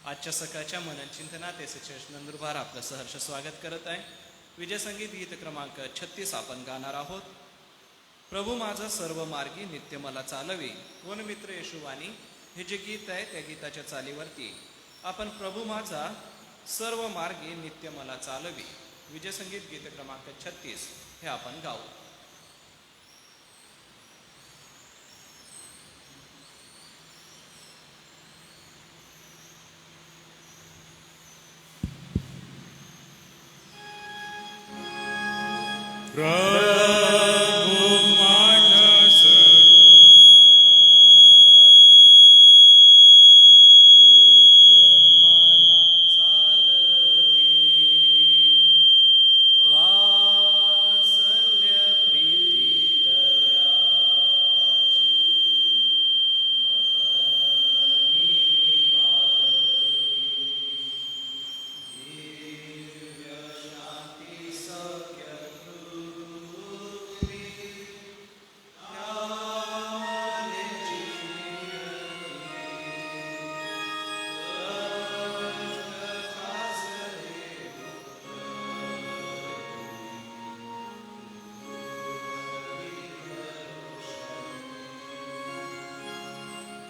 आजच्या सकाळच्या मनन चिंतनात एस एच नंदुरबार आपलं सहर्ष स्वागत करत आहे. विजय संगीत गीत क्रमांक 36 आपण गाणार आहोत. प्रभू माझा सर्व मार्गी नित्य मला चालवी. कोण मित्र येशुवाणी हे जे गीत आहे त्या गीताच्या चालीवरती आपण प्रभू माझा सर्व मार्गी नित्य मला चालवी, विजय संगीत गीत क्रमांक 36 हे आपण गाऊ. प्रभु माझा सर्व मार्गी नित्य मला चालवी. वात्सल्य प्रीती तयाची मनी वागवी. दिव्य शांती सौख्य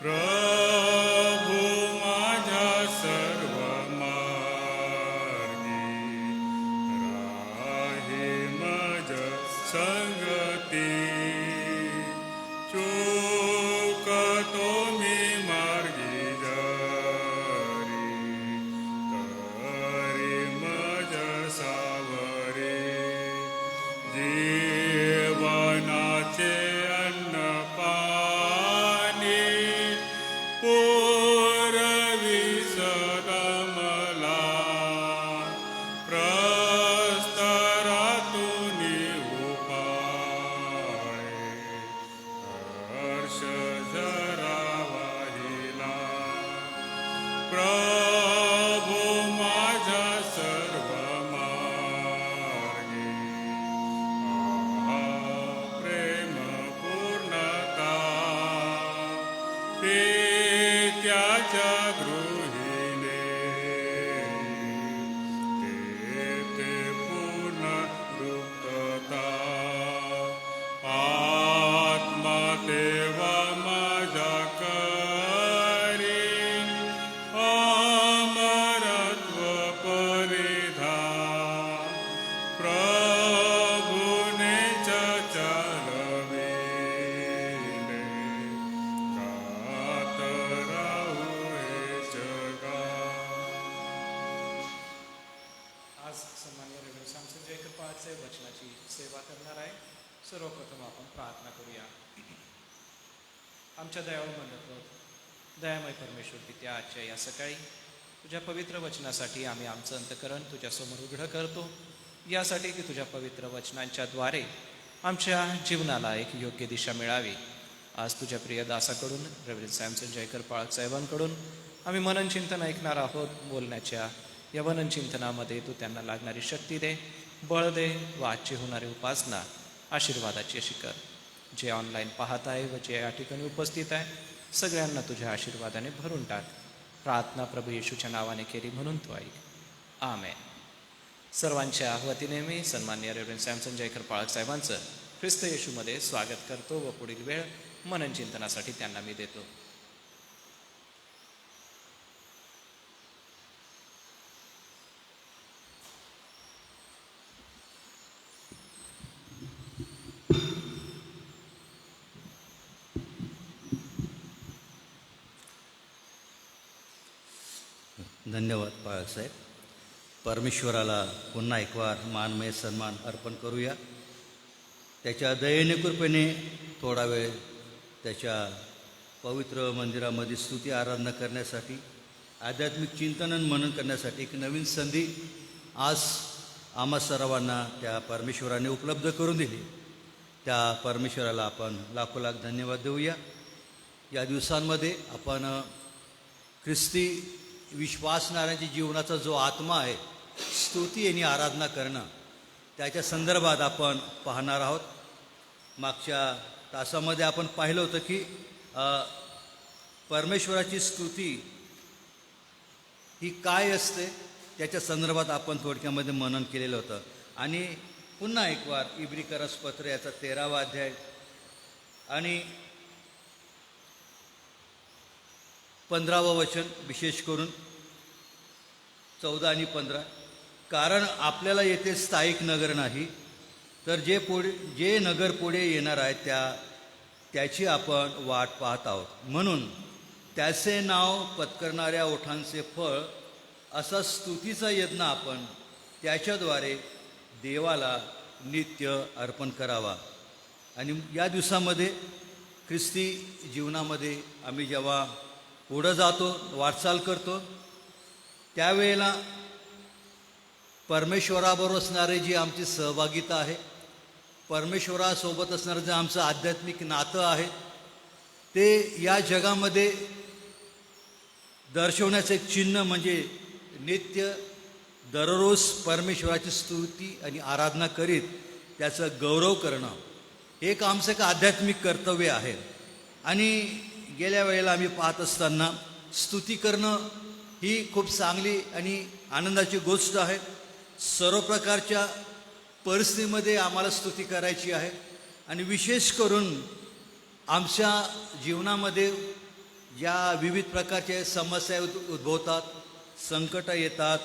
प्रभु माझा सर्व मार्गी राही मज संगती. चुकतो मी मार्गी जरी तरी मज सावरी. जीवनाचे अन्न पाणी पुरवी सदा मला. प्रस्तरातून उपाय हर्ष जरा वाहिला. प्रभु माझा सर्व मार्गी प्रेम पूर्णता. ते त्याच्या गृहिणे ते पूर्ण तृप्तता. आत्मा तेव्हा माझा करी अमरत्व परिधान. प्रभुने चालविले गात राहू हे जगा. आज सन्माननीय रेव्हरंड सॅमसन जयकर पहाडचे वचनाची सेवा करणार आहे. सर्वप्रथम आपण प्रार्थना करूया. आमच्या दयाळू मंडळ दयामय परमेश्वर पित्या, आजच्या या सकाळी तुझ्या पवित्र वचनासाठी आम्ही आमचं अंतकरण तुझ्यासमोर उघडं करतो, यासाठी की तुझ्या पवित्र वचनांच्या द्वारे आमच्या जीवनाला एक योग्य दिशा मिळावी. आज तुझ्या प्रिय दासाकडून रेव्हरंड सॅमसन जयकर पाळक साहेबांकडून आम्ही मनन चिंतन ऐकणार आहोत. बोलण्याच्या या मनन चिंतनामध्ये तू त्यांना लागणारी शक्ती दे, बळ दे व आजची होणारी उपासना आशीर्वादाची अशी कर. जे ऑनलाईन पाहत आहे व जे या ठिकाणी उपस्थित आहे सगळ्यांना तुझ्या आशीर्वादाने भरून टाक. प्रार्थना प्रभू येशूच्या नावाने केली म्हणून तू ऐक. आमेन. सर्वांच्या वतीने मी सन्माननीय रेव्हरंड सॅमसन जयकर पाळक साहेबांचं ख्रिस्त येशूमध्ये स्वागत करतो व पुढील वेळ मनन चिंतनासाठी त्यांना मी देतो. धन्यवाद पाळक साहेब. परमेश्वराला पुन्हा एक वार मानमय सन्मान अर्पण करूया. त्याच्या दयेने कृपेने थोडा वेळ त्याच्या पवित्र मंदिरामध्ये स्तुती आराधना करण्यासाठी, आध्यात्मिक चिंतन मनन करण्यासाठी एक नवीन संधी आज आम्हा सर्वांना त्या परमेश्वराने उपलब्ध करून दिली. त्या परमेश्वराला आपण लाखो लाख धन्यवाद देऊया. या दिवसांमध्ये आपण ख्रिस्ती विश्वासणाऱ्यांच्या जीवनाचा जो आत्मा आहे, स्तुती आणि आराधना करणं, त्याच्या संदर्भात आपण पाहणार आहोत. मागच्या तासामध्ये आपण पाहिलं होतं की परमेश्वराची स्तुती ही काय असते त्याच्या संदर्भात आपण थोडक्यामध्ये मनन केलेलं होतं. आणि पुन्हा एक वार इब्रिकरस पत्र याचा 13वा अध्याय आणि 15वं वचन, विशेष करून 14 आणि 15. कारण आपल्याला येथे स्थायिक नगर नाही, तर जे नगर पुढे येणार आहे त्याची आपण वाट पाहत आहोत. म्हणून त्याचे नाव पत्करणाऱ्या ओठांचे फळ असा स्तुतीचा यज्ञ आपण त्याच्याद्वारे देवाला नित्य अर्पण करावा. आणि या दिवसामध्ये ख्रिस्ती जीवनामध्ये आम्ही जेव्हा पुढं जातो, वाटचाल करतो, त्यावेळेला परमेश्वराबरोबर असणारे जी आमची सहभागिता आहे, परमेश्वरासोबत असणारं जे आमचं आध्यात्मिक नातं आहे, ते या जगामध्ये दर्शवण्याचं एक चिन्ह म्हणजे नित्य दररोज परमेश्वराची स्तुती आणि आराधना करीत त्याचा गौरव करणं हे एक आमचं एक आध्यात्मिक कर्तव्य आहे. आणि गेल्या वेळेला आम्ही पाहत असताना स्तुती करणं ही खूप चांगली आणि आनंदाची गोष्ट आहे. सर्व प्रकारच्या परिस्थितीमध्ये आम्हाला स्तुती करायची आहे. आणि विशेष करून आमच्या जीवनामध्ये ज्या विविध प्रकारच्या समस्या उद्भवतात, संकट येतात,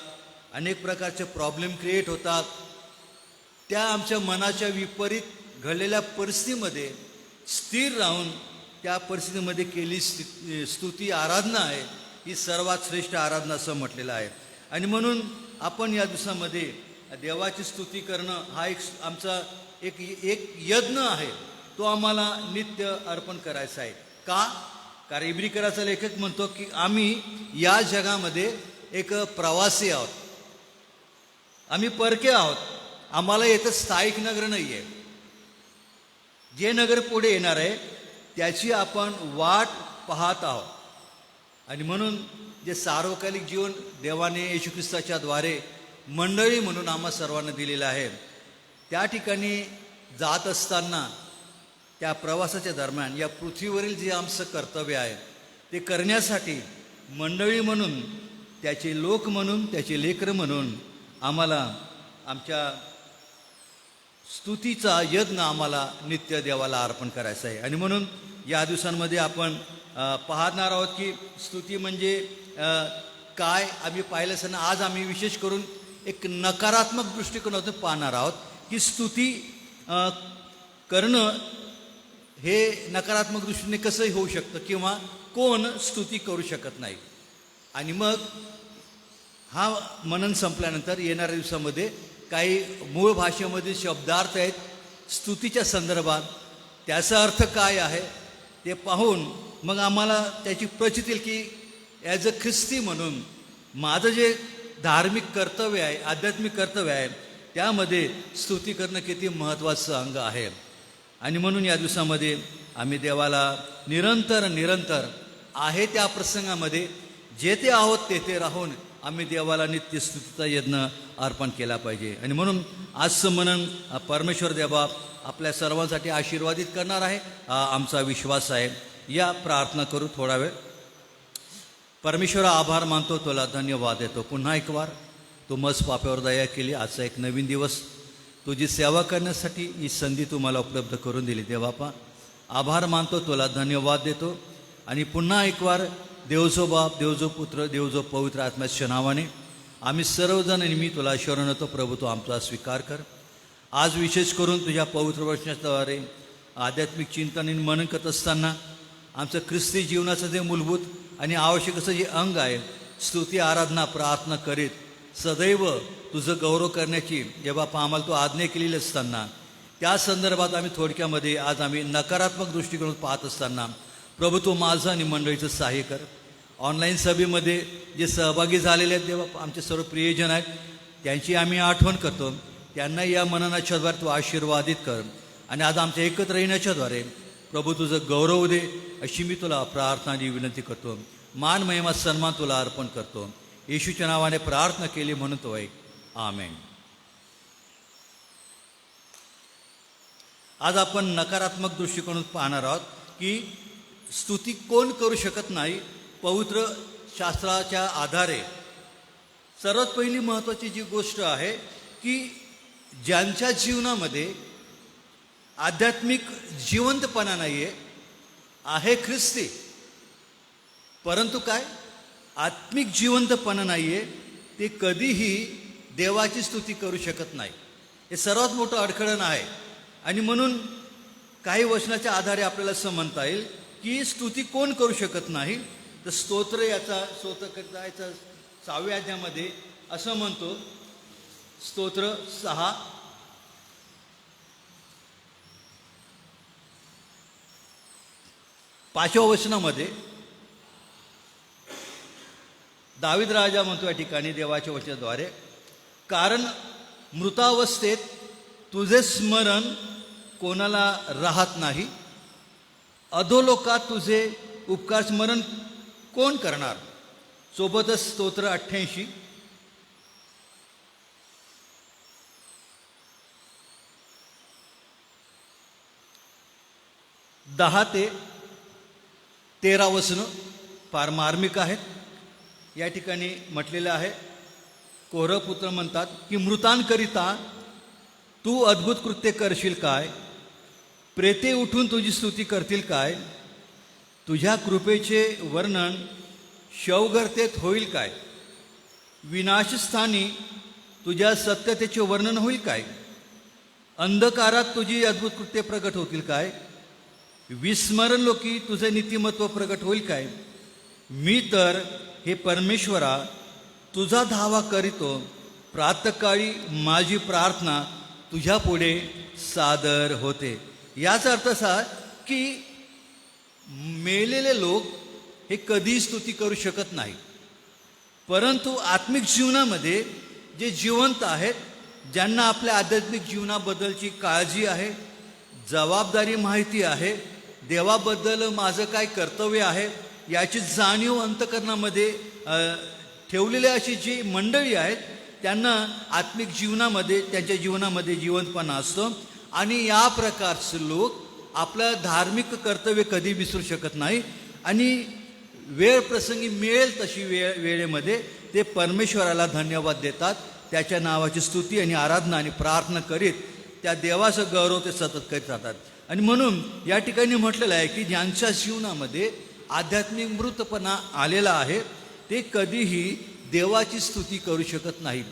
अनेक प्रकारचे प्रॉब्लेम क्रिएट होतात, त्या आमच्या मनाच्या विपरीत घडलेल्या परिस्थितीमध्ये स्थिर राहून त्या परिस्थितीमध्ये केली स्तुती आराधना आहे ही सर्वात श्रेष्ठ आराधना असं म्हटलेलं आहे. आणि म्हणून आपण या दिवसामध्ये देवाची स्तुती करणं हा एक आमचा एक यज्ञ आहे, तो आम्हाला नित्य अर्पण करायचा आहे. का? कारण इब्रिकराचा लेखक म्हणतो की आम्ही या जगामध्ये एक प्रवासी आहोत, आम्ही परके आहोत, आम्हाला येतं स्थायिक नगर नाही आहे. जे नगर पुढे येणार आहे त्याची आपण वाट पाहत आहोत. आणि म्हणून जे सार्वकालिक जीवन देवाने येशू ख्रिस्ताच्या द्वारे मंडळी म्हणून आम्हा सर्वांना दिलेलं आहे, त्या ठिकाणी जात असताना त्या प्रवासाच्या दरम्यान या पृथ्वीवरील जे आमचं कर्तव्य आहे ते करण्यासाठी मंडळी म्हणून, त्याचे लोक म्हणून, त्याचे लेकरं म्हणून आम्हाला आमच्या स्तुतीचा यज्ञ आम्हाला नित्य देवाला अर्पण करायचं आहे. आणि म्हणून या दिवसांमध्ये आपण पाहणार आहोत की स्तुती म्हणजे काय. आम्ही पाहिलं असताना आज आम्ही विशेष करून एक नकारात्मक दृष्टिकोनातून पाहणार आहोत की स्तुती करणं हे नकारात्मक दृष्टीने कसंही होऊ शकतं किंवा कोण स्तुती करू शकत नाही. आणि मग हा मनन संपल्यानंतर येणाऱ्या दिवसामध्ये काही मूळ भाषेमधील शब्दार्थ आहेत स्तुतीच्या संदर्भात, त्याचा अर्थ काय आहे ते पाहून मग आम्हाला त्याची प्रचिती येईल की ॲज अ ख्रिस्ती म्हणून माझं जे धार्मिक कर्तव्य आहे, आध्यात्मिक कर्तव्य आहे, त्यामध्ये स्तुती करणं किती महत्त्वाचं अंग आहे. आणि म्हणून या दिवसामध्ये आम्ही देवाला निरंतर आहे त्या प्रसंगामध्ये जेथे आहोत तेथे राहून आम्ही देवाला नित्य स्तुतीचा यज्ञ अर्पण केला पाहिजे. आणि म्हणून आजचं मनन परमेश्वर देवा आपल्या सर्वांसाठी आशीर्वादित करणार आहे हा आमचा विश्वास आहे. या प्रार्थना करू थोडा वेळ. परमेश्वरा आभार मानतो, तुला धन्यवाद देतो. पुन्हा एक वार तू मस्त पाप्यावर दया केली. आजचा एक नवीन दिवस तुझी सेवा करण्यासाठी ही संधी तू मला उपलब्ध करून दिली. देवापा आभार मानतो, तुला धन्यवाद देतो. आणि पुन्हा एक वार देवजो बाप, देवजो पुत्र, देवजो पवित्र आत्म्याच्या नावाने आम्ही सर्वजण मी तुला शरण येतो. प्रभू तू आमचा स्वीकार कर. आज विशेष करून तुझ्या पवित्र वचनाद्वारे आध्यात्मिक चिंतन आणि मनन करत असताना आमचं ख्रिस्ती जीवनाचं जे मूलभूत आणि आवश्यक असं जे अंग आहे स्तुती आराधना प्रार्थना करीत सदैव तुझं गौरव करण्याची जे बापा आम्हाला तू आज्ञा केलेली असताना त्या संदर्भात आम्ही थोडक्यामध्ये आज आम्ही नकारात्मक दृष्टिकोन पाहत असताना प्रभू तू माझं आणि मंडळीचं सहाय्य कर. ऑनलाईन सभेमध्ये जे सहभागी झालेले आहेत देवा आमचे सर्व प्रियजन आहेत त्यांची आम्ही आठवण करतो. त्यांना या मननाच्याद्वारे तू आशीर्वादित कर. आणि आज आमच्या एकत्र येण्याच्याद्वारे प्रभू तुझं गौरव दे अशी मी तुला प्रार्थना आणि विनंती करतो. मान महिमा सन्मान तुला अर्पण करतो. येशूच्या नावाने प्रार्थना केली म्हणून तो ऐक. आमेन. आज आपण नकारात्मक दृष्टिकोनातून पाहणार आहोत की स्तुती कोण करू शकत नाही. पवित्र शास्त्राच्या आधारे सर्वात पहिली महत्त्वाची जी गोष्ट आहे की ज्यांच्या जीवनामध्ये आध्यात्मिक जिवंतपणा नाही आहे ख्रिस्ती, परंतु काय आत्मिक जिवंतपणा नाही आहे, ते कधीही देवाची स्तुती करू शकत नाही. हे सर्वात मोठं अडखळण आहे. आणि म्हणून काही वचनाच्या आधारे आपल्याला असं म्हणता येईल की स्तुती कोण करू शकत नाही, तर स्तोत्र याचा 6व्या अध्यायामध्ये असं म्हणतो, स्तोत्र 6 5व्या वचनामध्ये दावीद राजा म्हणतो या ठिकाणी देवाच्या वचनाद्वारे, कारण मृतावस्थेत तुझे स्मरण कोणाला राहत नाही, अधोलोकात तुझे उपकार स्मरण कोण करणार. सोबतच स्तोत्र 88 10 ते 13 वचनं फार मार्मिक आहेत. या ठिकाणी म्हटलेलं आहे, कोरपुत्र म्हणतात की मृतांकरिता तू अद्भुत कृत्य करशील काय, प्रेते उठून तुझी स्तुती करतील काय, तुझ्या कृपेचे वर्णन शवगर्तेत होईल काय, विनाशस्थानी तुझ्या सत्यतेचे वर्णन होईल काय, अंधकारात तुझी अद्भुत कृत्य प्रगट होतील काय, विस्मरण लोकी तुझे नीतिमत्व प्रगट होईल काय. मी तर हे परमेश्वरा तुझा धावा करीतो, प्रातःकाळी माझी प्रार्थना तुझ्या पुढे सादर होते. याचा अर्थ असा की मेलेले लोक हे कधीही स्तुती करू शकत नाही, परंतु आत्मिक जीवनामध्ये जे जिवंत आहेत, ज्यांना आपल्या आध्यात्मिक जीवनाबद्दलची काळजी आहे, जबाबदारी माहिती आहे, देवाबद्दल माझं काय कर्तव्य आहे याची जाणीव अंतःकरणामध्ये ठेवलेली अशी जी मंडळी आहेत, त्यांना आत्मिक जीवनामध्ये त्यांच्या जीवनामध्ये जिवंतपणा असतो. आणि या प्रकारचे लोक आपलं धार्मिक कर्तव्य कधी विसरू शकत नाही आणि वेळ प्रसंगी मिळेल तशी वेळेमध्ये ते परमेश्वराला धन्यवाद देतात, त्याच्या नावाची स्तुती आणि आराधना आणि प्रार्थना करीत त्या देवाचा गौरव ते सतत करीत राहतात. आणि म्हणून या ठिकाणी म्हटलेलं आहे की ज्यांच्या जीवनामध्ये आध्यात्मिक मृतपणा आलेला आहे ते कधीही देवाची स्तुती करू शकत नाही.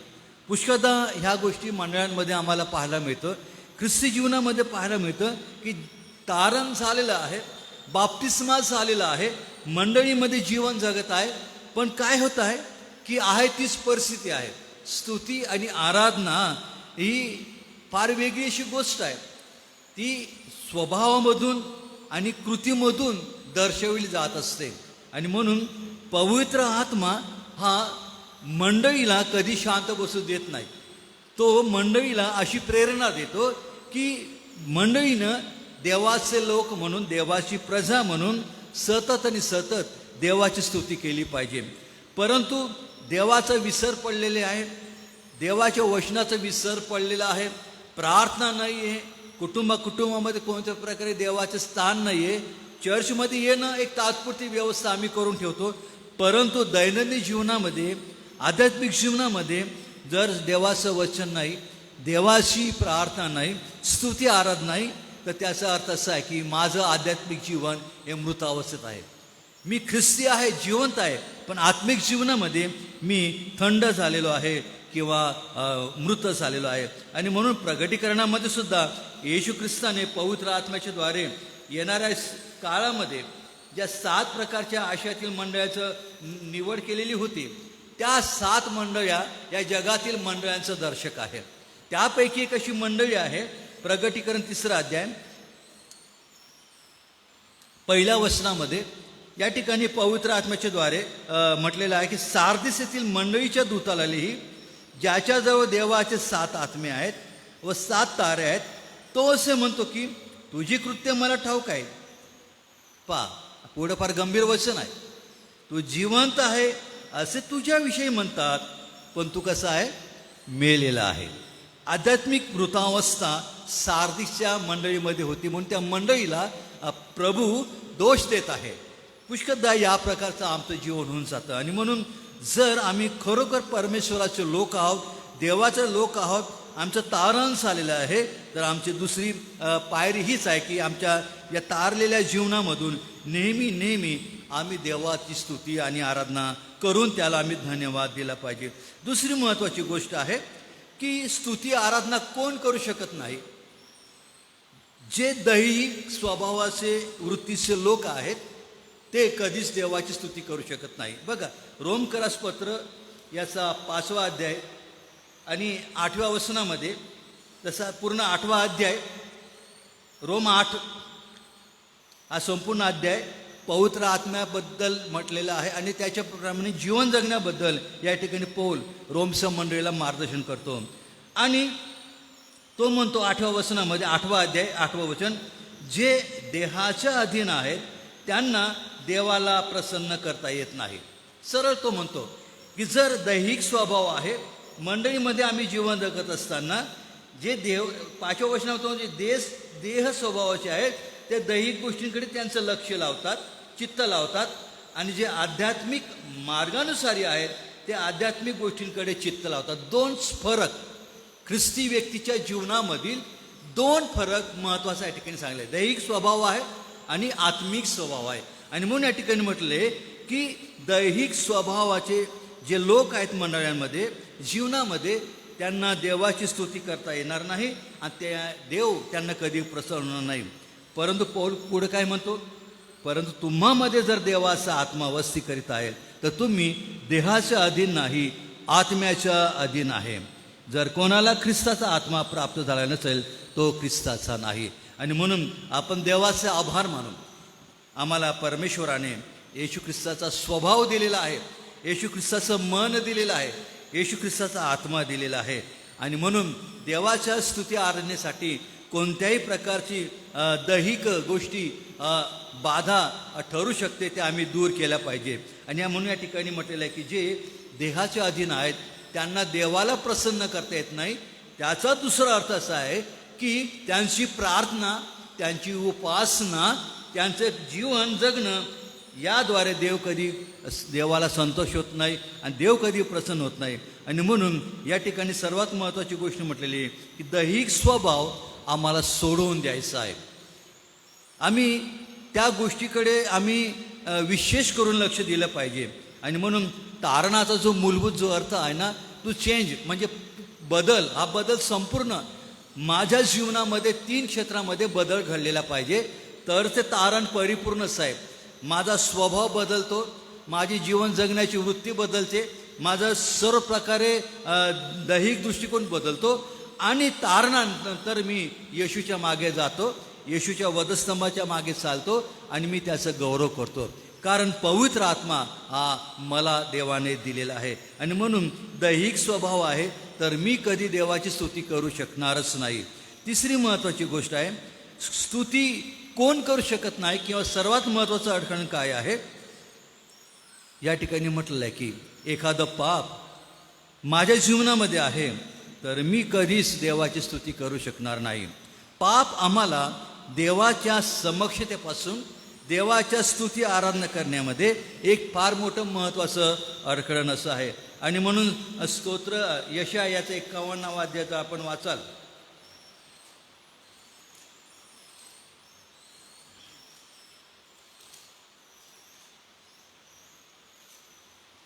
पुष्कळदा ह्या गोष्टी मंडळांमध्ये आम्हाला पाहायला मिळतं, ख्रिस्ती जीवनामध्ये पाहायला मिळतं की तारण झालेलं आहे, बाप्तिस्मा झालेला आहे, मंडळीमध्ये जीवन जगत आहे, पण काय होत आहे की आहे तीच परिस्थिती आहे. स्तुती आणि आराधना ही फार वेगळी अशी गोष्ट आहे, ती स्वभावामधून आणि कृतीमधून दर्शवली जात असते. आणि म्हणून पवित्र आत्मा हा मंडळीला कधी शांत बसू देत नाही. तो मंडळीला अशी प्रेरणा देतो की मंडळीनं देवाचे लोक म्हणून, देवाची प्रजा म्हणून सतत आणि सतत देवाची स्तुती केली पाहिजे. परंतु देवाचा विसर पडलेले आहे, देवाच्या वचनाचा विसर पडलेला आहे, प्रार्थना नाही आहे, कुटुंबामध्ये कोणत्या प्रकारे देवाचे स्थान नाही आहे. चर्चमध्ये येणं एक तात्पुरती व्यवस्था आम्ही करून ठेवतो, परंतु दैनंदिन जीवनामध्ये, आध्यात्मिक जीवनामध्ये जर देवाचं वचन नाही, देवाची प्रार्थना नाही, स्तुती आराधना नाही, तर त्याचा अर्थ असा आहे की माझं आध्यात्मिक जीवन हे मृतावस्थेत आहे. मी ख्रिस्ती आहे, जिवंत आहे, पण आत्मिक जीवनामध्ये मी थंड झालेलो आहे किंवा मृत झालेलो आहे. आणि म्हणून प्रगटीकरणामध्ये सुद्धा येशू ख्रिस्ताने पवित्र आत्म्याच्या द्वारे येणाऱ्या काळामध्ये ज्या 7 प्रकारच्या आशियातील मंडळाचं निवड केलेली होती, त्या 7 मंडळ्या या जगातील मंडळांचं दर्शक आहे. त्यापैकी एक अशी मंडळी आहे, प्रगटीकरण 3 अध्याय 1 वचनामध्ये या ठिकाणी पवित्र आत्म्याच्या द्वारे म्हटलेलं आहे की सार्दिस येथील मंडळीच्या दूताला लिही, ज्याच्याजवळ देवाचे 7 आत्मे आहेत व 7 तारे आहेत. तो असे म्हणतो की तुझी कृत्य मला ठाऊक आहे. पुढं फार गंभीर वचन आहे. तू जिवंत आहे असे तुझ्याविषयी म्हणतात, पण तू कसा आहे, मेलेला आहे. आध्यात्मिक मृतावस्था सार्दिसच्या मंडळीमध्ये होती, म्हणून त्या मंडळीला प्रभू दोष देत आहे. पुष्कळदा या प्रकारचं आमचं जीवन होऊन जातं. आणि म्हणून जर आम्ही खरोखर परमेश्वराचे लोक आहोत, देवाचे लोक आहोत, आमचं तारण झालेलं आहे, तर आमची दुसरी पायरी हीच आहे की आमच्या या तारलेल्या जीवनामधून नेहमी आम्ही देवाची स्तुती आणि आराधना करून त्याला आम्ही धन्यवाद दिला पाहिजे. दुसरी महत्त्वाची गोष्ट आहे की स्तुती आराधना कोण करू शकत नाही? जे दैहिक स्वभावाचे वृत्तीचे लोक आहेत ते कधीच देवाची स्तुती करू शकत नाही. बघा, रोमकरास पत्र याचा 5वा अध्याय आणि 8व्या वचनामध्ये, तसा पूर्ण 8वा अध्याय, रोम 8 हा संपूर्ण अध्याय पवित्र आत्म्याबद्दल म्हटलेला आहे आणि त्याच्याप्रमाणे जीवन जगण्याबद्दल या ठिकाणी पौल रोमच्या मंडळीला मार्गदर्शन करतो. आणि तो म्हणतो 8व्या वचनामध्ये, 8वा अध्याय 8वं वचन, जे देहाच्या अधीन आहेत त्यांना देवाला प्रसन्न करता येत नाही. सरळ तो म्हणतो की जर दैहिक स्वभाव आहे, मंडळीमध्ये आम्ही जीवन जगत असताना जे 5व्या वचनामध्ये जे देह स्वभावाचे आहेत ते दैहिक गोष्टींकडे त्यांचं लक्ष लावतात, चित्त लावतात, आणि जे आध्यात्मिक मार्गानुसारी आहेत ते आध्यात्मिक गोष्टींकडे चित्त लावतात. 2 फरक ख्रिस्ती व्यक्तीच्या जीवनामधील 2 फरक महत्त्वाचा या ठिकाणी सांगले. दैहिक स्वभाव आहे आणि आत्मिक स्वभाव आहे. आणि म्हणून या ठिकाणी म्हटले की दैहिक स्वभावाचे जे लोक आहेत मंडळांमध्ये, जीवनामध्ये, त्यांना देवाची स्तुती करता येणार नाही आणि देव त्यांना कधी प्रसन्न होणार नाही. परंतु पौल पुढे काय म्हणतो? परंतु तुम्हामध्ये जर देवाचा आत्मा वस्ती करीत आहे तर तुम्ही देहाच्या अधीन नाही, आत्म्याच्या अधीन आहे. जर कोणाला ख्रिस्ताचा आत्मा प्राप्त झाला नसेल तो ख्रिस्ताचा नाही. आणि म्हणून आपण देवाचे आभार मानू. आम्हाला परमेश्वराने येशू ख्रिस्ताचा स्वभाव दिलेला आहे, येशू ख्रिस्ताचं मन दिलेलं आहे, येशू ख्रिस्ताचा आत्मा दिलेला आहे. आणि म्हणून देवाच्या स्तुती आराधनेसाठी कोणत्याही प्रकारची दैहिक गोष्टी बाधा ठरू शकते ते आम्ही दूर केल्या पाहिजे. आणि म्हणून या ठिकाणी म्हटलेलं आहे की जे देहाच्या अधीन आहेत त्यांना देवाला प्रसन्न करता येत नाही. त्याचा दुसरा अर्थ असा आहे की त्यांची प्रार्थना, त्यांची उपासना, त्यांचं जीवन जगणं याद्वारे देवाला संतोष होत नाही आणि देव कधी प्रसन्न होत नाही. आणि म्हणून या ठिकाणी सर्वात महत्त्वाची गोष्ट म्हटलेली आहे की दैहिक स्वभाव आम्हाला सोडवून द्यायचा आहे. आम्ही त्या गोष्टीकडे आम्ही विशेष करून लक्ष दिलं पाहिजे. आणि म्हणून तारणाचा जो मूलभूत जो अर्थ आहे ना, तो चेंज म्हणजे बदल. हा बदल संपूर्ण माझ्या जीवनामध्ये 3 क्षेत्रामध्ये बदल घडलेला पाहिजे तर ते तारण परिपूर्णच आहे. माझा स्वभाव बदलतो, माझी जीवन जगण्याची वृत्ती बदलते, माझा सर्व प्रकारे दैहिक दृष्टिकोन बदलतो आणि तारणानंतर मी येशूच्या मागे जातो, येशूच्या वधस्तंभाच्या मागे चालतो आणि मी त्याचा गौरव करतो. कारण पवित्र आत्मा हा मला देवाने दिलेला आहे. आणि म्हणून दैहिक स्वभाव आहे तर मी कधी देवाची स्तुती करू शकणारच नाही. तिसरी महत्त्वाची गोष्ट आहे, स्तुती कोण करू शकत नाही किंवा सर्वात महत्त्वाचं अडचण काय आहे? या ठिकाणी म्हटलेलं आहे की एखादं पाप माझ्या जीवनामध्ये आहे तर मी कधीच देवाची स्तुती करू शकणार नाही. पाप आम्हाला देवाच्या समक्षतेपासून देवाच्या स्तुती आराधना करण्यामध्ये एक फार मोठं महत्त्वाचं अडखळण असं आहे. आणि म्हणून स्तोत्र यशाया याचं 51 अध्याय आपण वाचाल.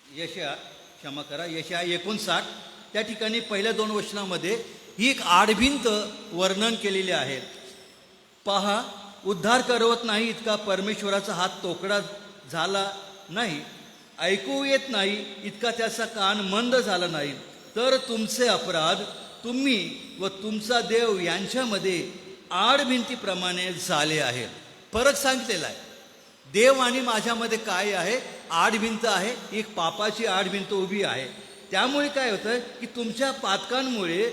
यशाया 59 त्या ठिकाणी पहिल्या 2 वचनामध्ये ही एक आडभिंत वर्णन केलेली आहे. पहा, उद्धार करवत नाही इतका परमेश्वराचा हात तोकडा झाला नाही, ऐकू येत नाही इतका त्याचा कान मंद झाला नाही, तर तुमचे अपराध तुम्ही व तुमचा देव यांच्यामध्ये आडभिंतीप्रमाणे झाले आहे. फरक सांगितलेला आहे. देव आणि माझ्यामध्ये काय आहे? आडभिंत आहे, एक पापाची आडभिंत उभी आहे. त्यामुळे काय होतं की तुमच्या पातकांमुळे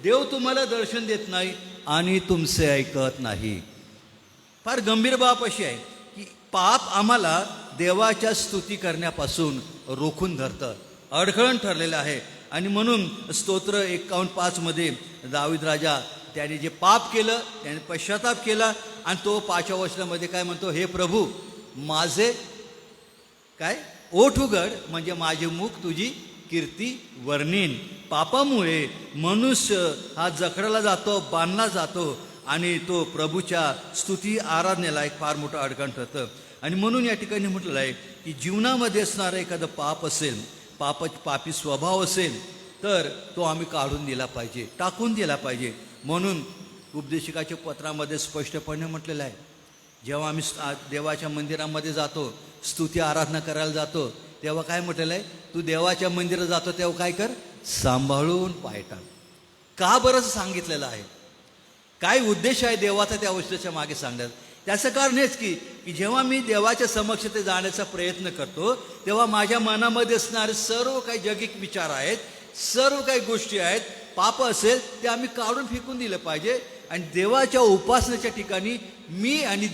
देव तुम्हाला दर्शन देत नाही आणि तुमचे ऐकत नाही. फार गंभीर बाब अशी आहे की पाप आम्हाला देवाच्या स्तुती करण्यापासून रोखून धरतं, अडखळण ठरलेलं आहे. आणि म्हणून स्तोत्र 51:5 मध्ये दावीद राजा त्याने जे पाप केलं त्याने पश्चाताप केला आणि तो 5व्या वचनामध्ये काय म्हणतो? हे प्रभू, माझे काय ओठ उघड म्हणजे माझे मुख तुझी कीर्ती वर्णीन. पापामुळे मनुष्य हा जखडाला जातो, बांधला जातो आणि तो प्रभूच्या स्तुती आराधनेला एक फार मोठं अडचण ठरतं. आणि म्हणून या ठिकाणी म्हटलेलं आहे की जीवनामध्ये असणारं एखादं पाप असेल, पापी स्वभाव असेल तर तो आम्ही काढून दिला पाहिजे, टाकून दिला पाहिजे. म्हणून उपदेशिकाच्या पत्रामध्ये स्पष्टपणे म्हटलेलं आहे, जेव्हा आम्ही देवाच्या मंदिरामध्ये जातो, स्तुती आराधना करायला जातो, तेव्हा काय म्हटलेलं आहे, तू देवाच्या मंदिरात जातो तेव्हा काय कर, सांभाळून पाय टाक. का बरं सांगितलेलं आहे? काय उद्देश आहे देवाचा त्या गोष्टीच्या मागे सांगण्यात? त्याचं कारण हेच की जेव्हा मी देवाच्या समक्षते जाण्याचा प्रयत्न करतो तेव्हा माझ्या मनामध्ये असणारे सर्व काही जगिक विचार आहेत, सर्व काही गोष्टी आहेत, पाप असेल ते आम्ही काढून फेकून दिलं पाहिजे. आणि देवाच्या उपासनेच्या ठिकाणी मी आणि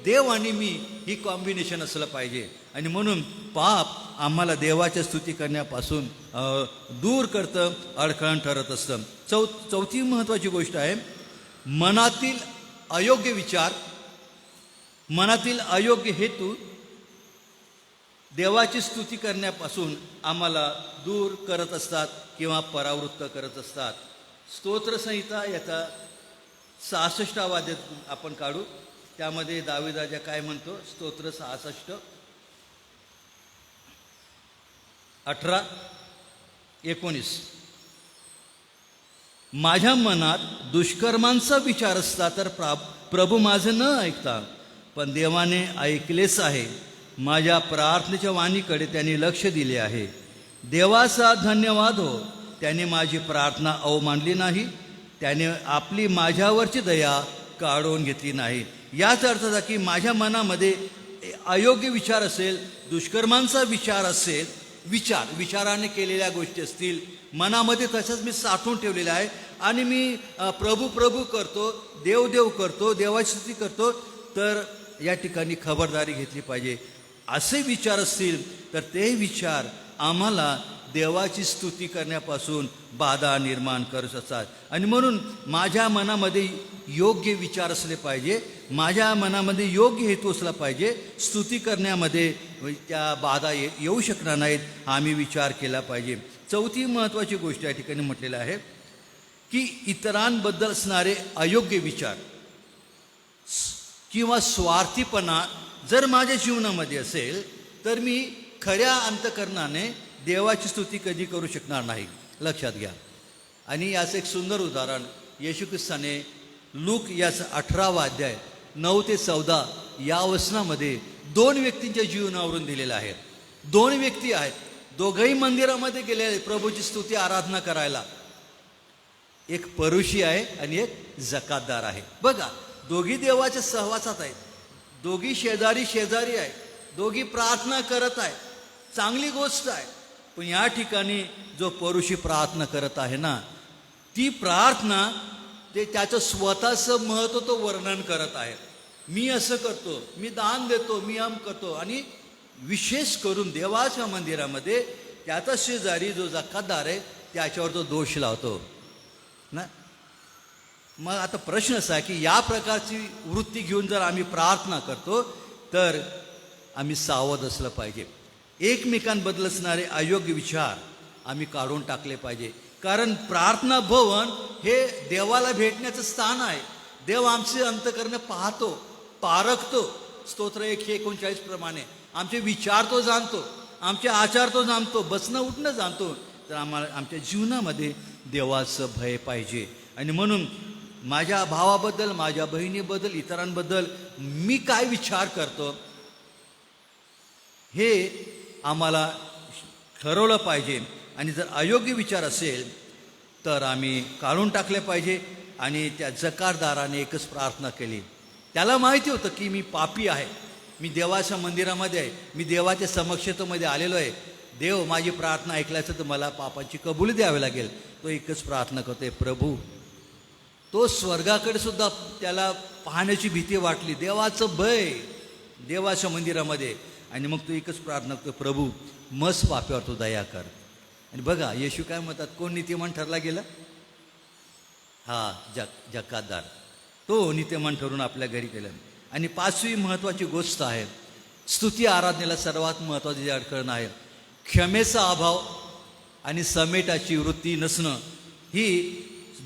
देव आणि मी ही कॉम्बिनेशन असलं पाहिजे. आणि म्हणून पाप आम्हाला देवाच्या स्तुती करण्यापासून दूर करतं, अडखळण ठरत असतं. चौथी महत्त्वाची गोष्ट आहे, मनातील अयोग्य विचार, मनातील अयोग्य हेतू देवाची स्तुती करण्यापासून आम्हाला दूर करत असतात किंवा परावृत्त करत असतात. स्तोत्रसंहिता याचा 66वा अध्याय आपण काढू. त्यामध्ये दावीद राजा काय म्हणतो? स्तोत्र 66 18-19. माझ्या मनात दुष्कर्मांचा विचार असता तर प्रभू माझं न ऐकता, पण देवाने ऐकलेच आहे. माझ्या प्रार्थनेच्या वाणीकडे त्यांनी लक्ष दिले आहे. देवाचा धन्यवाद हो, त्याने माझी प्रार्थना अवमानली नाही, त्याने आपली माझ्यावरची दया काढून घेतली नाही. याच अर्थाचा की माझ्या मनामध्ये अयोग्य विचार असेल, दुष्कर्मांचा विचार असेल, विचाराने केलेल्या गोष्टी असतील, मनामध्ये तसंच मी साठवून ठेवलेलं आहे आणि मी प्रभू करतो, देव करतो, देवाची स्तुती करतो, तर या ठिकाणी खबरदारी घेतली पाहिजे. असे विचार असतील तर ते विचार आम्हाला देवाची स्तुती करण्यापासून बाधा निर्माण करत असतात. आणि म्हणून माझ्या मनामध्ये योग्य विचार असले पाहिजे, माझ्या मनामध्ये योग्य हेतू असला पाहिजे. स्तुती करण्यामध्ये त्या बाधा येऊ शकणार नाहीत, हा आम्ही विचार केला पाहिजे. चौथी महत्त्वाची गोष्ट या ठिकाणी म्हटलेलं आहे की इतरांबद्दल असणारे अयोग्य विचार किंवा स्वार्थीपणा जर माझ्या जीवनामध्ये असेल तर मी खऱ्या अंतकरणाने देवाची स्तुती कधी करू शकणार नाही, लक्षात घ्या. आणि याचं एक सुंदर उदाहरण येशू ख्रिस्ताने लूक याचं 18वा अध्याय 9 ते 14 या वचनामध्ये 2 व्यक्तींच्या जीवनावरून दिलेलं आहे. 2 व्यक्ती आहेत, दोघंही मंदिरामध्ये गेलेले प्रभूची स्तुती आराधना करायला. एक परुषी आहे आणि एक जकातदार आहे. बघा, दोघी देवाच्या सहवासात आहेत, दोघी शेजारी आहेत, दोघी प्रार्थना करत आहेत, चांगली गोष्ट आहे. पण या ठिकाणी जो परुषी प्रार्थना करत आहे ना, ती प्रार्थना ते त्याचं स्वतःचं महत्त्व तो वर्णन करत आहे. मी असं करतो, मी दान देतो, मी करतो. आणि विशेष करून देवाच्या मंदिरामध्ये त्याचा शेजारी जो जकातदार आहे त्याच्यावर तो दोष लावतो ना. मग आता प्रश्न असा आहे की या प्रकारची वृत्ती घेऊन जर आम्ही प्रार्थना करतो तर आम्ही सावध असलं पाहिजे. एकमेकांबद्दल असणारे अयोग्य विचार आम्ही काढून टाकले पाहिजे. कारण प्रार्थना भवन हे देवाला भेटण्याचं स्थान आहे. देव आमचे अंतकरण पाहतो, पारखतो. स्तोत्र 139 प्रमाणे आमचे विचार तो जाणतो, आमचे आचार तो जाणतो, बसणं उठणं जाणतो. तर आम्हाला आमच्या जीवनामध्ये देवाचं भय पाहिजे. आणि म्हणून माझ्या भावाबद्दल, माझ्या बहिणीबद्दल, इतरांबद्दल मी काय विचार करतो हे आम्हाला ठरवलं पाहिजे. आणि जर अयोग्य विचार असेल तर आम्ही काढून टाकले पाहिजे. आणि त्या जकातदाराने एकच प्रार्थना केली. त्याला माहिती होतं की मी पापी आहे, मी देवाच्या मंदिरामध्ये आहे, मी देवाच्या समक्षतेमध्ये आलेलो आहे, देव माझी प्रार्थना ऐकल्याचं तर मला पापाची कबुली द्यावी लागेल. तो एकच प्रार्थना करतोय, प्रभू. तो स्वर्गाकडे सुद्धा त्याला पाहण्याची भीती वाटली, देवाचं भय देवाच्या मंदिरामध्ये. आणि मग तो एकच प्रार्थना करतो, प्रभू मस पाप्यावर तो दया कर. आणि बघा येशू काय म्हणतात, कोण नीतिमान ठरला गेला? हा जकातदार. तो नीतिमान ठरून आपल्या घरी गेला. आणि 5वी महत्त्वाची गोष्ट आहे, स्तुती आराधनेला सर्वात महत्त्वाची जे अडखळण आहे, क्षमेचा अभाव आणि समेटाची वृत्ती नसणं ही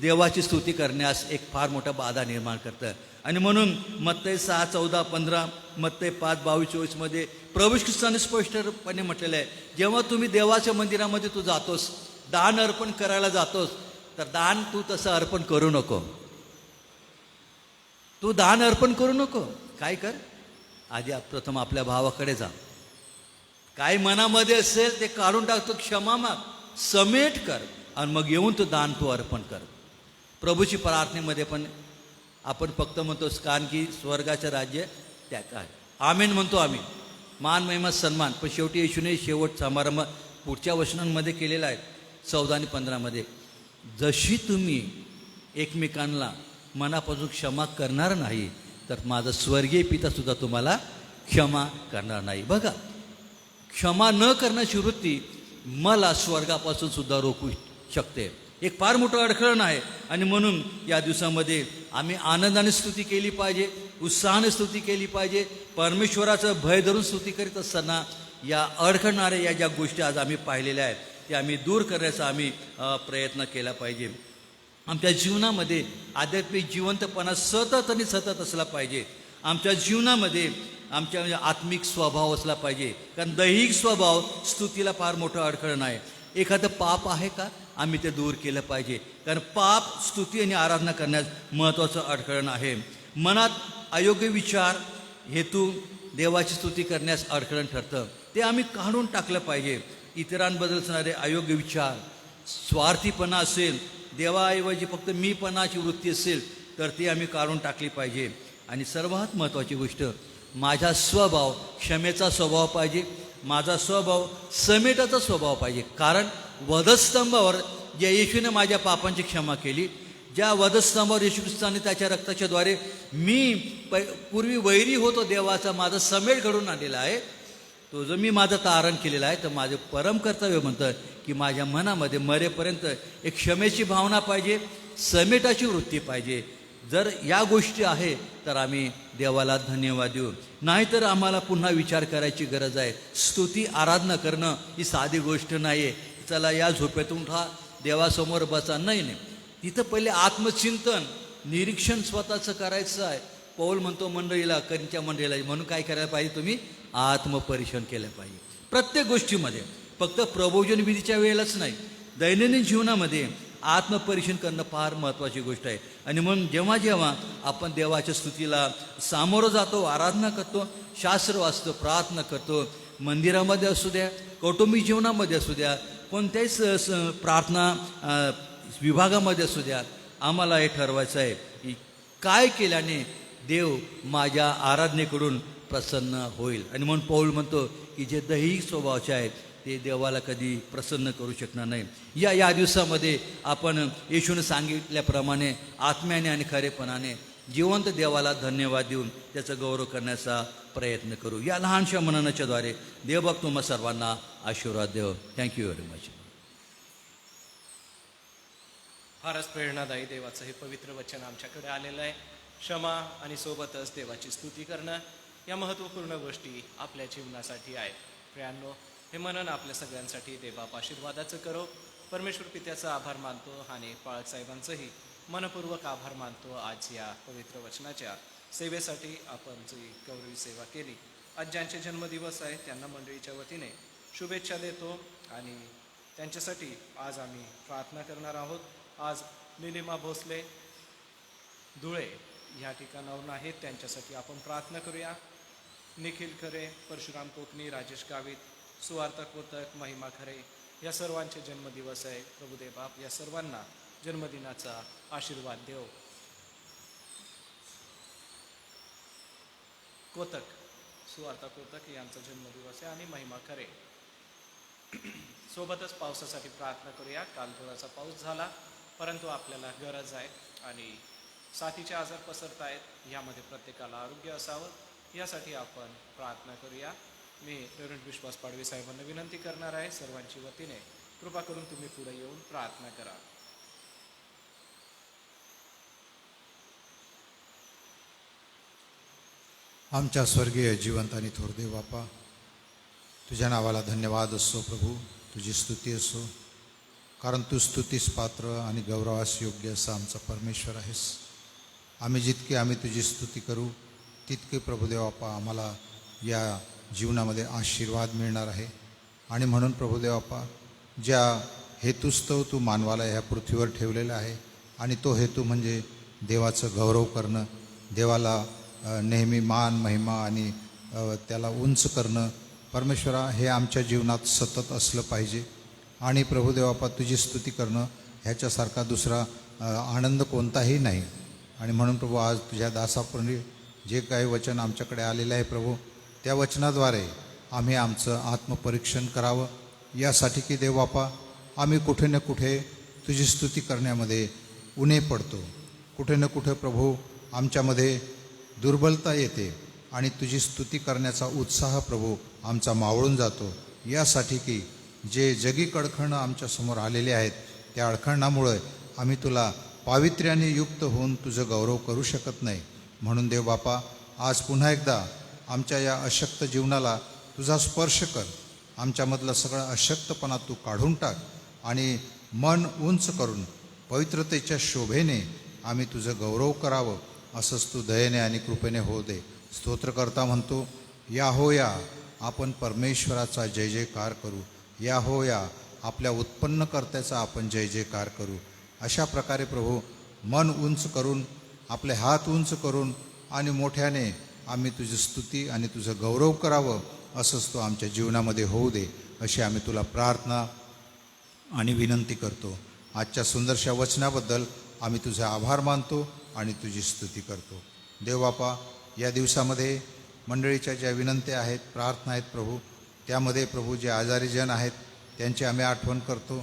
देवाची स्तुती करण्यास एक फार मोठा बाधा निर्माण करतं. आणि म्हणून मत्तई 6:14-15, मत्तई 5:22-24 प्रभू ख्रिस्ताने स्पष्टपणे म्हटलेलं आहे, जेव्हा तुम्ही देवाच्या मंदिरामध्ये तू जातोस, दान अर्पण करायला जातोस, तर दान तू तसं अर्पण करू नको. तू दान अर्पण करू नको. काय कर, आधी प्रथम आपल्या भावाकडे जा, काय मनामध्ये असेल ते काढून टाकतो, क्षमा माग, समेट कर, आणि मग येऊन तो दान तू अर्पण कर. प्रभूची प्रार्थनेमध्ये पण आपण फक्त म्हणतोस कारण की स्वर्गाचं राज्य त्यात आहे, आमेन म्हणतो आम्ही, मान महिमा सन्मान, पण शेवटी येशूने शेवट समारंभ पुढच्या वचनांमध्ये केलेला आहे 14 आणि 15. जशी तुम्ही एकमेकांना मनापासून क्षमा करणार नाही, तर माझा स्वर्गीय पिता सुद्धा तुम्हाला क्षमा करणार नाही. बघा, क्षमा न करण्याची वृत्ती मला स्वर्गापासून सुद्धा रोखू शकते. एक फार मोठं अडखळण आहे. आणि म्हणून या दिवसामध्ये आम्ही आनंदाने स्तुती केली पाहिजे, उत्साहाने स्तुती केली पाहिजे. परमेश्वराचं भय धरून स्तुती करीत असताना या अडखळणाऱ्या या ज्या गोष्टी आज आम्ही पाहिलेल्या आहेत, त्या आम्ही दूर करण्याचा आम्ही प्रयत्न केला पाहिजे. आमच्या जीवनामध्ये आध्यात्मिक जिवंतपणा सतत आणि सतत असला पाहिजे. आमच्या जीवनामध्ये आमच्या म्हणजे आत्मिक स्वभाव असला पाहिजे, कारण दैहिक स्वभाव स्तुतीला फार मोठं अडखळण आहे. एखादं पाप आहे का, आम्ही ते दूर केलं पाहिजे, कारण पाप स्तुती आणि आराधना करण्यास महत्त्वाचं अडखळण आहे. मनात अयोग्य विचार हेतू देवाची स्तुती करण्यास अडखळण ठरतं, ते आम्ही काढून टाकलं पाहिजे. इतरांबद्दल असणारे अयोग्य विचार, स्वार्थीपणा असेल, देवाऐवजी फक्त मीपणाची वृत्ती असेल, तर ती आम्ही काढून टाकली पाहिजे. आणि सर्वात महत्त्वाची गोष्ट, माझा स्वभाव क्षमेचा स्वभाव पाहिजे, माझा स्वभाव समेटाचा स्वभाव पाहिजे. कारण वधस्तंभावर ज्या येशूने माझ्या पापांची क्षमा केली, ज्या वधस्तंभावर येशू ख्रिस्ताने त्याच्या रक्ताच्या द्वारे मी पूर्वी वैरी होतो देवाचा, माझा समेट घडून आणलेला आहे, तो जो मी माझं तारण केलेलं आहे, तर माझं परम कर्तव्य म्हणतं की माझ्या मनामध्ये मरेपर्यंत एक क्षमेची भावना पाहिजे, समेटाची वृत्ती पाहिजे. जर या गोष्टी आहे तर आम्ही देवाला धन्यवाद देऊ. नाहीतर आम्हाला पुन्हा विचार करायची गरज आहे. स्तुती आराधना करणं ही साधी गोष्ट नाही आहे. चला या झोपेतून उठा, देवासमोर बसा, नाही नाही, तिथं पहिले आत्मचिंतन, निरीक्षण स्वतःचं करायचं आहे. पौल म्हणतो मंडळीला, करीच्या मंडळीला, म्हणून काय करायला पाहिजे, तुम्ही आत्मपरीक्षण केलं पाहिजे प्रत्येक गोष्टीमध्ये. फक्त प्रबोधन विधीच्या वेळेलाच नाही, दैनंदिन जीवनामध्ये आत्मपरीक्षण करणं फार महत्त्वाची गोष्ट आहे. आणि म्हणून जेव्हा जेव्हा आपण देवाच्या स्तुतीला सामोरं जातो, आराधना करतो, शास्त्र वाचतो, प्रार्थना करतो, मंदिरामध्ये असू द्या, कौटुंबिक जीवनामध्ये असू द्या, कोणत्याही प्रार्थना विभागामध्ये असू द्या, आम्हाला हे ठरवायचं आहे की काय केल्याने देव माझ्या आराधनेकडून प्रसन्न होईल. आणि म्हणून पौल म्हणतो की जे दैहिक स्वभावाचे आहेत ते देवाला कधी प्रसन्न करू शकणार नाही. या दिवसामध्ये आपण येशूने सांगितल्याप्रमाणे आत्म्याने आणि खरेपणाने जिवंत देवाला धन्यवाद देऊन त्याचा गौरव करण्याचा प्रयत्न करू. या लहानशा मननाच्या द्वारे देवबाप तुम्हा सर्वांना आशीर्वाद देव. Thank you very much. फारच प्रेरणादायी देवाचं हे पवित्र वचन आमच्याकडे आलेलं आहे. क्षमा आणि सोबतच देवाची स्तुती करणं या महत्त्वपूर्ण गोष्टी आपल्या जीवनासाठी आहेत. प्रियांनो, हे मनन आपल्या सगळ्यांसाठी देवबाप आशीर्वादाचं करो. परमेश्वर पित्याचा आभार मानतो आणि पाळक साहेबांचंही मनपूर्वक आभार मानतो. आज या पवित्र वचनाच्या सेवेसाठी आपण जी गौरवी सेवा केली, आज ज्यांचे जन्मदिवस आहे त्यांना मंडळीच्या वतीने शुभेच्छा देतो आणि त्यांच्यासाठी आज आम्ही प्रार्थना करणार आहोत. आज निलिमा भोसले धुळे ह्या ठिकाणावरून आहेत, त्यांच्यासाठी आपण प्रार्थना करूया. निखिल खरे, परशुराम कोकणी, राजेश गावित, सुवार्ता कोतक, महिमा खरे या सर्वांचे जन्मदिवस आहे. प्रभुदेव बाप या सर्वांना जन्मदिनाचा आशीर्वाद देव. कोतक, सुवार्ता कोतक यांचा जन्मदिवस आहे आणि महिमा खरे. सोबतच पावसासाठी प्रार्थना करूया. काल थोडासा पाऊस झाला, परंतु आपल्याला गरज आहे आणि साथीचे आजार पसरत आहेत, यामध्ये प्रत्येकाला आरोग्य असावं यासाठी आपण प्रार्थना करूया. मी रेव्हरंड विश्वास पाडवी साहेबांना विनंती करणार आहे, सर्वांची वतीने कृपा करून तुम्ही पुढे येऊन प्रार्थना करा. आमच्या स्वर्गीय जिवंत आणि थोर देव बापा, तुझ्या नावाला धन्यवाद असो प्रभू, तुझी स्तुती असो, कारण तू स्तुतीस पात्र आणि गौरवास योग्य असा आमचा परमेश्वर आहेस. आम्ही तुझी स्तुती करू तितके प्रभुदेव बापा आम्हाला या जीवनामध्ये आशीर्वाद मिळणार आहे. आणि म्हणून प्रभुदेव बापा, ज्या हेतुस्तव तू मानवाला ह्या पृथ्वीवर ठेवलेला आहे आणि तो हेतू म्हणजे देवाचं गौरव करणं, देवाला नेहमी मान महिमा आणि त्याला उंच करणं, परमेश्वरा हे आमच्या जीवनात सतत असलं पाहिजे. आणि प्रभुदेव बापा, तुझी स्तुती करणं ह्याच्यासारखा दुसरा आनंद कोणताही नाही. आणि म्हणून प्रभू, आज तुझ्या दासापुढे जे काही वचन आमच्याकडे आलेलं आहे प्रभू, त्या वचनाद्वारे आम्ही आमचं आत्मपरीक्षण करावं, यासाठी की देव बापा आम्ही कुठे ना कुठे तुझी स्तुती करण्यामध्ये उणे पडतो, कुठे ना कुठे प्रभू आमच्यामध्ये दुर्बलता येते आणि तुझी स्तुती करण्याचा उत्साह प्रभू आमचा मावळून जातो. यासाठी की जे जगी अडखळणं आमच्यासमोर आलेले आहेत, त्या अडखळणामुळे आम्ही तुला पावित्र्याने युक्त होऊन तुझं गौरव करू शकत नाही. म्हणून देव बापा, आज पुन्हा एकदा आमच्या या अशक्त जीवनाला तुझा स्पर्श कर, आमच्यामधलं सगळं अशक्तपणा तू काढून टाक आणि मन उंच करून पवित्रतेच्या शोभेने आम्ही तुझं गौरव करावं, असंच तू दयेने आणि कृपेने होऊ दे. स्तोत्रकर्ता म्हणतो, या हो या आपण परमेश्वराचा जय जयकार करू, या हो या आपल्या उत्पन्नकर्त्याचा आपण जय जयकार करू. अशा प्रकारे प्रभू मन उंच करून, आपले हात उंच करून आणि मोठ्याने आम्ही तुझी स्तुती आणि तुझं गौरव करावं, असंच तो आमच्या जीवनामध्ये होऊ दे, अशी आम्ही तुला प्रार्थना आणि विनंती करतो. आजच्या सुंदरशा वचनाबद्दल आम्ही तुझे आभार मानतो आणि तुझी स्तुती करतो. देव बापा, या दिवसामध्ये मंडळीच्या ज्या विनंत्या आहेत, प्रार्थना आहेत प्रभू, त्यामध्ये प्रभू जे आजारी जन आहेत त्यांची आम्ही आठवण करतो.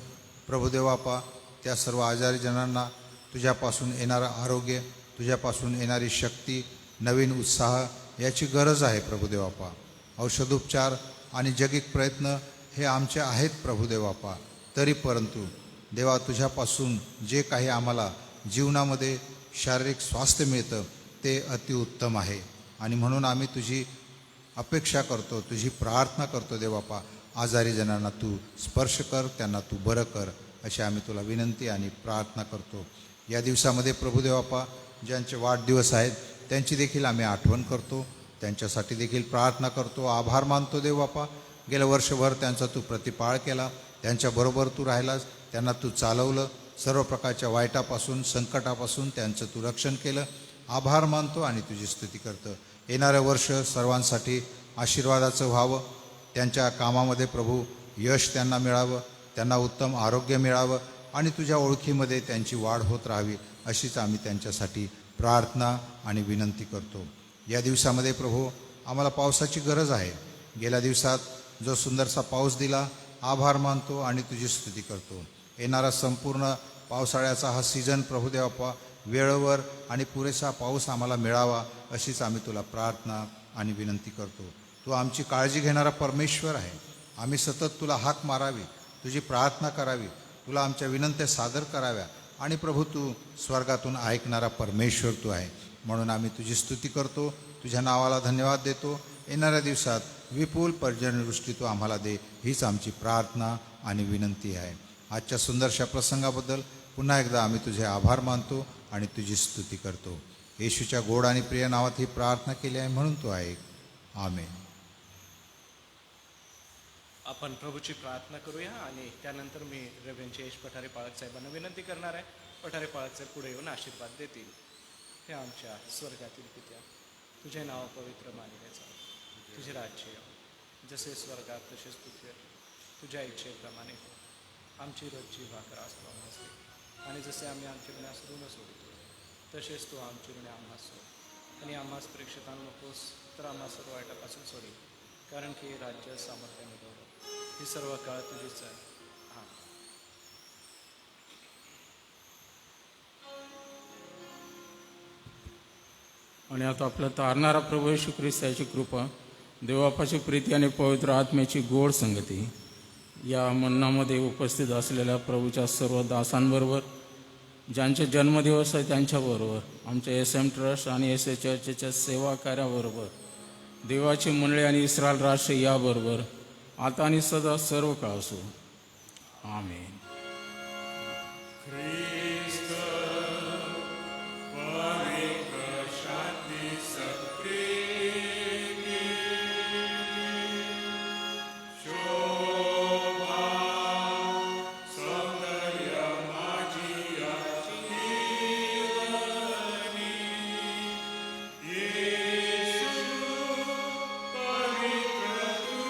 प्रभू देव बापा, त्या सर्व आजारी जनांना तुझ्यापासून येणारं आरोग्य, तुझ्यापासून येणारी शक्ती, नवीन उत्साह याची गरज आहे प्रभुदेव बापा. औषधोपचार आणि जगिक प्रयत्न हे आमचे आहेत प्रभुदेव बापा, तरी परंतु देवा तुझ्यापासून जे काही आम्हाला जीवनामध्ये शारीरिक स्वास्थ्य मिळतं ते अतिउत्तम आहे. आणि म्हणून आम्ही तुझी अपेक्षा करतो, तुझी प्रार्थना करतो देव बापा, आजारी जनांना तू स्पर्श कर, त्यांना तू बरं कर, अशी आम्ही तुला विनंती आणि प्रार्थना करतो. या दिवसामध्ये प्रभुदेव बापा, ज्यांचे वाढदिवस आहेत त्यांची देखील आम्ही आठवण करतो, त्यांच्यासाठी देखील प्रार्थना करतो, आभार मानतो देव बापा. गेलं वर्षभर त्यांचा तू प्रतिपाळ केला, त्यांच्याबरोबर तू राहिलास, त्यांना तू चालवलं, सर्व प्रकारच्या वाईटापासून संकटापासून त्यांचं तू रक्षण केलं. आभार मानतो आणि तुझी स्तुती करतो. येणारं वर्ष सर्वांसाठी आशीर्वादाचं व्हावं, त्यांच्या कामामध्ये प्रभू यश त्यांना मिळावं, त्यांना उत्तम आरोग्य मिळावं आणि तुझ्या ओळखीमध्ये त्यांची वाढ होत राहावी, अशीच आम्ही त्यांच्यासाठी प्रार्थना आणि विनंती करतो. या दिवसामध्ये प्रभू आम्हाला पावसाची गरज आहे. गेल्या दिवसात जो सुंदरसा पाऊस दिला, आभार मानतो आणि तुझी स्तुती करतो. येणारा संपूर्ण पावसाळ्याचा हा सीझन प्रभुदेव बापा वेळेवर आणि पुरेसा पाऊस आम्हाला मिळावा, अशीच आम्ही तुला प्रार्थना आणि विनंती करतो. तू आमची काळजी घेणारा परमेश्वर आहे. आम्ही सतत तुला हाक मारावी, तुझी प्रार्थना करावी, तुला आमच्या विनंत्या सादर कराव्या आणि प्रभू तू स्वर्गातून ऐकणारा परमेश्वर तू आहे. म्हणून आम्ही तुझी स्तुती करतो, तुझ्या नावाला धन्यवाद देतो. येणाऱ्या दिवसात विपुल पर्जन्यवृष्टी तू आम्हाला दे, हीच आमची प्रार्थना आणि विनंती आहे. आजच्या सुंदरशा प्रसंगाबद्दल पुन्हा एकदा आम्ही तुझे आभार मानतो आणि तुझी स्तुती करतो. येशूच्या गोड आणि प्रिय नावात ही प्रार्थना केली आहे, म्हणून तू ऐक. आमेन. आपण प्रभूची प्रार्थना करूया आणि त्यानंतर मी रेव्हरंड जयेश पठारे पाळक साहेबांना विनंती करणार आहे. पठारे पाळक साहेब पुढे येऊन आशीर्वाद देतील. हे आमच्या स्वर्गातील पित्या, तुझे नाव पवित्र मानले जावे, तुझे राज्य यावे, जसे स्वर्गात तसेच पृथ्वीवर तुझ्या इच्छेप्रमाणे हो. आमची रोजची भाकर आज तू आम्हास दे, आणि जसे आम्ही आमचे गुन्ह्यास ऋण सोडतो तसेच तू आमची ऋणे आम्हास सोड, आणि आम्हास परीक्षेत आणू नकोस, तर आम्हा सर्व वाईटापासून सोडी, कारण की राज्य, सामर्थ्य आणि गौरव ही सर्व काळ तुझीच आहे. हां. आणि आता आपला तारणारा प्रभू येशू ख्रिस्त याची कृपा, देवबापाची प्रीती आणि पवित्र आत्म्याची गोड संगती या मंडळामध्ये उपस्थित असलेल्या प्रभूच्या सर्व दासांबरोबर, ज्यांचे जन्मदिवस आहे त्यांच्याबरोबर, आमच्या SM ट्रस्ट आणि SA चर्चच्या सेवा कार्याबरोबर देवाची मंडळी आणि इस्रायल राष्ट्र याबरोबर आता आणि सदा सर्व काळ असो. आमेन. ख्रिस्त पवित्र शांती सत्प्रेमी शोभा सौंदर्य माझी जीवनी येशू पवित्र तू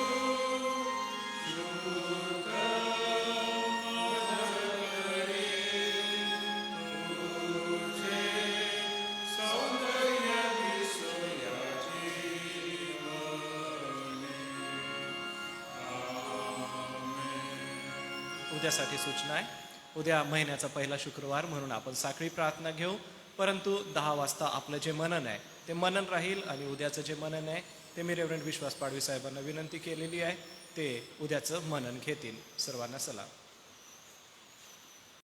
शुद्ध सौंदर्य विसोयाची उद्यासाठी सूचना आहे. उद्या महिन्याचा पहिला शुक्रवार म्हणून आपण साखळी प्रार्थना घेऊ, परंतु 10 वाजता आपलं जे मनन आहे ते मनन राहील. आणि उद्याचं जे मनन आहे ते मी रेव्हरंड विश्वास पाडवी साहेबांना विनंती केलेली आहे, ते उद्याचं मनन घेतील. सर्वांना सलाम.